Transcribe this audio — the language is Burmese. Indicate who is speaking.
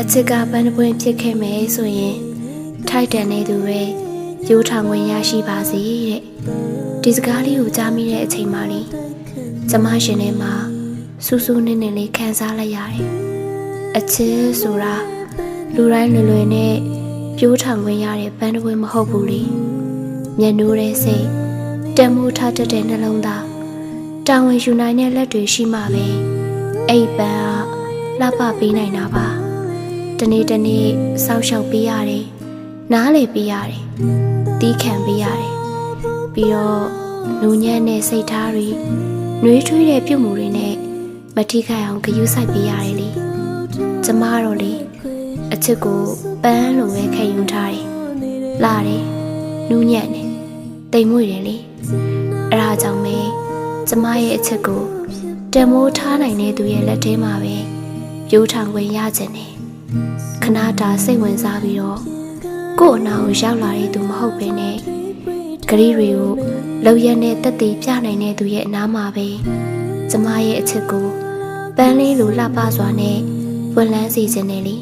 Speaker 1: အချစ်ကပန်းတပွင့်ဖြစ်ခဲ့မယ်ဆိုရင်ထိုက်တန်နေသူပဲပြိုးထောင်ဝင်ရရှိပါစေတဲ့ဒီစကားလေးကိုကြားမိတဲ့အချိန်မှလေကျမရှင်ထဲမှာစူးစူးနင်းနင်းလေးခံစားလိုက်ရတယ်အချစ်ဆိုတာလူတိုင်းလွယ်လွယ်နဲ့ပြိုးထောင်ဝင်ရတဲ့ပန်းတပွင့်မဟုတ်ဘူးလေမျက်နှာရဲ့စိတ်တန်မိုးထားတတ်တဲ့နှလုံးသားတာဝန်ယူနိုင်တဲ့လက်တွေရှိမှပဲအဲ့ပန်းကလှပပေးနိုင်တာပါတနေ့တနေ့စောင့်ရှောက်ပေးရတယ်နားလေပေးရတယ်တီးခံပေးရတယ်ပြီးတော့နူညံ့တဲ့စိတ်ထားတွေနှွေးထွေးတဲ့ပြုမှုတွေနဲ့မထိခိုက်အောင်ဂရုစိုက်ပေးရတယ်လေကျမတော့လေအချစ်ကိုပန်းလိုပဲခံယူထားတယ်လာတယ်နူညံ့တယ်တိမ်မွေ့တယ်လေအဲ့ဒါကြောင့်ပဲကျမရဲ့အချစ်ကိုတန်မိုးထားနိုင်တဲ့သူရဲ့လက်ထဲမှာပဲပြိုးထောင်ခွင့်ရခြင်းတယ်ခဏတာစိတ်ဝင်စားပြီးတော့ကို့အနာကိုရောက်လာတဲ့သူမဟုတ်ဘဲနဲ့ဂရီတွေကိုလောက်ရက်နဲ့တက်တည်ပြနိုင်တဲ့သူရဲ့အနားမှာပဲကျမရဲ့အချစ်ကိုပန်းလေးလိုလှပစွာနဲ့ဝန်လန်းစီခြင်းနဲ့လေ